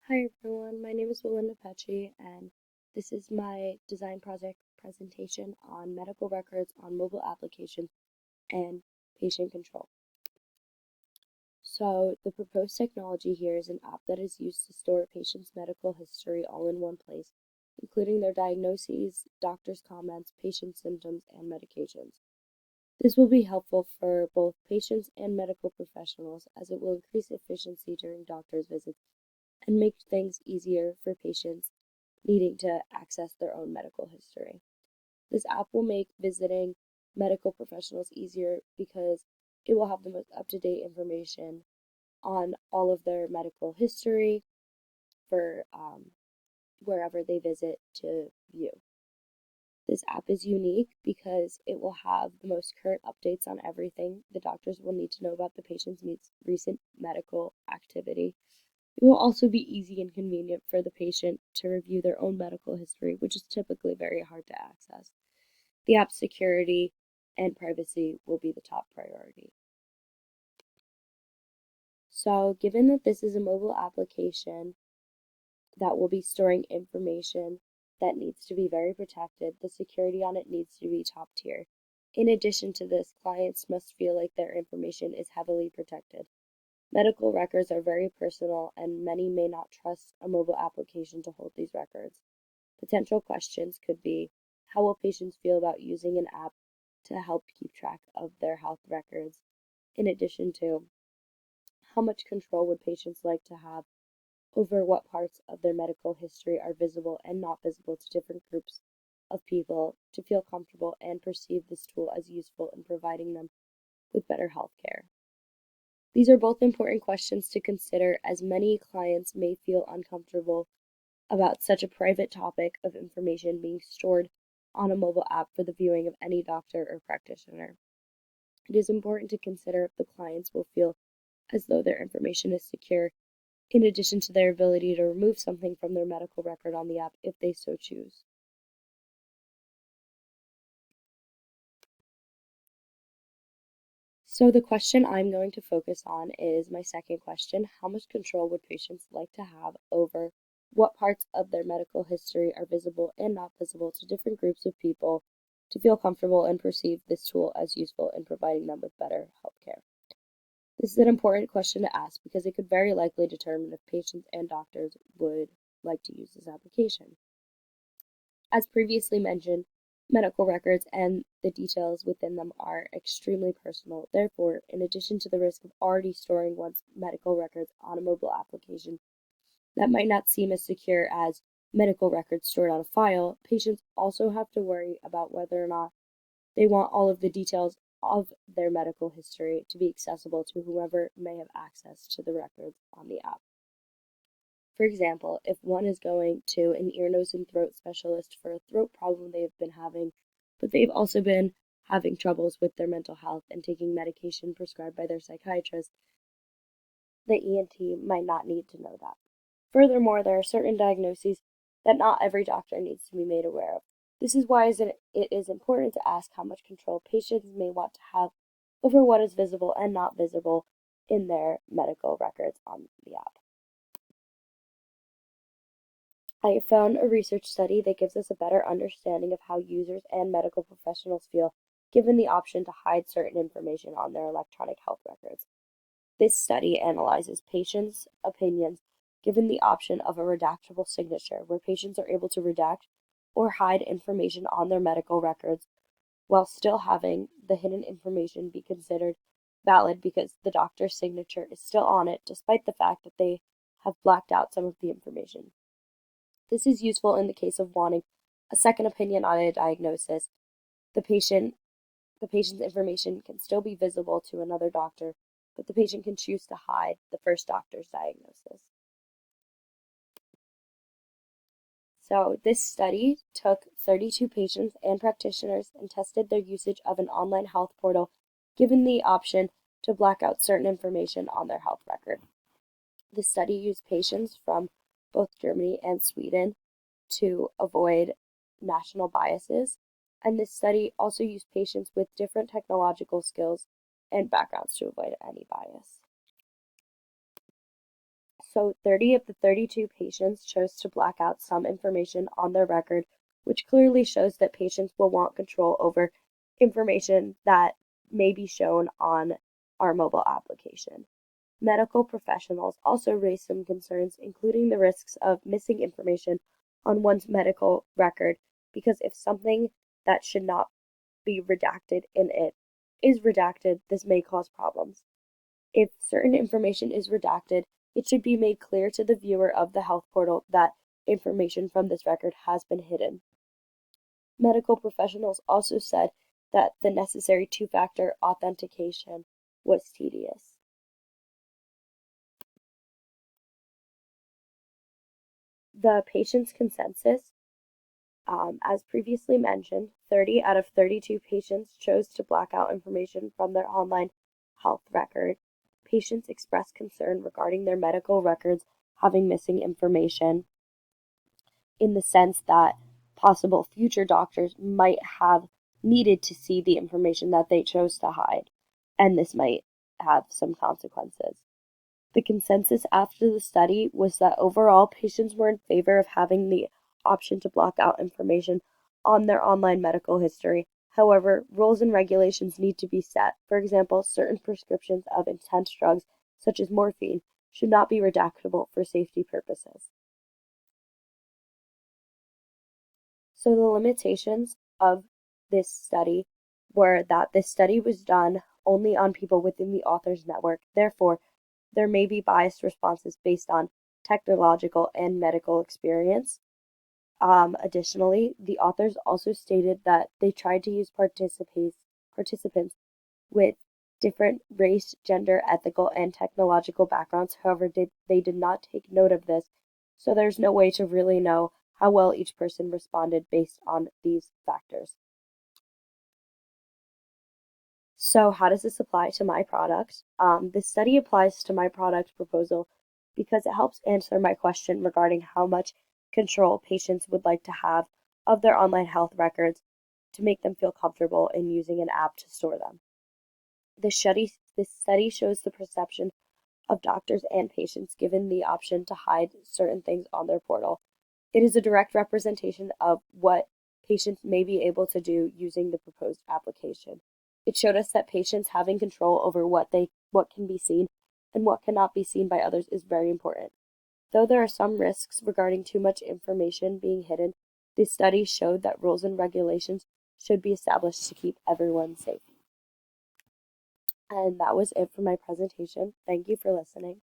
Hi everyone, my name is Belinda Pecci, and this is my design project presentation on medical records on mobile applications and patient control. So the proposed technology here is an app that is used to store a patient's medical history all in one place, including their diagnoses, doctor's comments, patient symptoms, and medications. This will be helpful for both patients and medical professionals as it will increase efficiency during doctor's visits and make things easier for patients needing to access their own medical history. This app will make visiting medical professionals easier because it will have the most up-to-date information on all of their medical history for wherever they visit to view. This app is unique because it will have the most current updates on everything the doctors will need to know about the patient's recent medical activity. It will also be easy and convenient for the patient to review their own medical history, which is typically very hard to access. The app's security and privacy will be the top priority. So, given that this is a mobile application that will be storing information that needs to be very protected, the security on it needs to be top tier. In addition to this, clients must feel like their information is heavily protected. Medical records are very personal, and many may not trust a mobile application to hold these records. Potential questions could be, how will patients feel about using an app to help keep track of their health records? In addition to, how much control would patients like to have over what parts of their medical history are visible and not visible to different groups of people to feel comfortable and perceive this tool as useful in providing them with better health care? These are both important questions to consider, as many clients may feel uncomfortable about such a private topic of information being stored on a mobile app for the viewing of any doctor or practitioner. It is important to consider if the clients will feel as though their information is secure, in addition to their ability to remove something from their medical record on the app if they so choose. So the question I'm going to focus on is my second question: how much control would patients like to have over what parts of their medical history are visible and not visible to different groups of people to feel comfortable and perceive this tool as useful in providing them with better health care? This is an important question to ask because it could very likely determine if patients and doctors would like to use this application. As previously mentioned, medical records and the details within them are extremely personal. Therefore, in addition to the risk of already storing one's medical records on a mobile application that might not seem as secure as medical records stored on a file, patients also have to worry about whether or not they want all of the details of their medical history to be accessible to whoever may have access to the records on the app. For example, if one is going to an ear, nose, and throat specialist for a throat problem they've been having, but they've also been having troubles with their mental health and taking medication prescribed by their psychiatrist, the ENT might not need to know that. Furthermore, there are certain diagnoses that not every doctor needs to be made aware of. This is why it is important to ask how much control patients may want to have over what is visible and not visible in their medical records on the app. I found a research study that gives us a better understanding of how users and medical professionals feel given the option to hide certain information on their electronic health records. This study analyzes patients' opinions given the option of a redactable signature, where patients are able to redact or hide information on their medical records while still having the hidden information be considered valid because the doctor's signature is still on it, despite the fact that they have blacked out some of the information. This is useful in the case of wanting a second opinion on a diagnosis. The patient the patient's information can still be visible to another doctor, but the patient can choose to hide the first doctor's diagnosis. So, this study took 32 patients and practitioners and tested their usage of an online health portal, given the option to black out certain information on their health record. The study used patients from both Germany and Sweden to avoid national biases, and this study also used patients with different technological skills and backgrounds to avoid any bias. So 30 of the 32 patients chose to black out some information on their record, which clearly shows that patients will want control over information that may be shown on our mobile application. Medical professionals also raised some concerns, including the risks of missing information on one's medical record, because if something that should not be redacted in it is redacted, this may cause problems. If certain information is redacted, it should be made clear to the viewer of the health portal that information from this record has been hidden. Medical professionals also said that the necessary two-factor authentication was tedious. The patient's consensus, as previously mentioned, 30 out of 32 patients chose to black out information from their online health record. Patients expressed concern regarding their medical records having missing information in the sense that possible future doctors might have needed to see the information that they chose to hide, and this might have some consequences. The consensus after the study was that overall patients were in favor of having the option to block out information on their online medical history. However, rules and regulations need to be set. For example, certain prescriptions of intense drugs, such as morphine, should not be redactable for safety purposes. So the limitations of this study were that this study was done only on people within the author's network. Therefore, there may be biased responses based on technological and medical experience. Additionally, the authors also stated that they tried to use participants with different race, gender, ethical, and technological backgrounds. However, they did not take note of this, so there's no way to really know how well each person responded based on these factors. So how does this apply to my product? This study applies to my product proposal because it helps answer my question regarding how much control patients would like to have of their online health records to make them feel comfortable in using an app to store them. This study shows the perception of doctors and patients given the option to hide certain things on their portal. It is a direct representation of what patients may be able to do using the proposed application. It showed us that patients having control over what can be seen and what cannot be seen by others is very important. Though there are some risks regarding too much information being hidden, this study showed that rules and regulations should be established to keep everyone safe. And that was it for my presentation. Thank you for listening.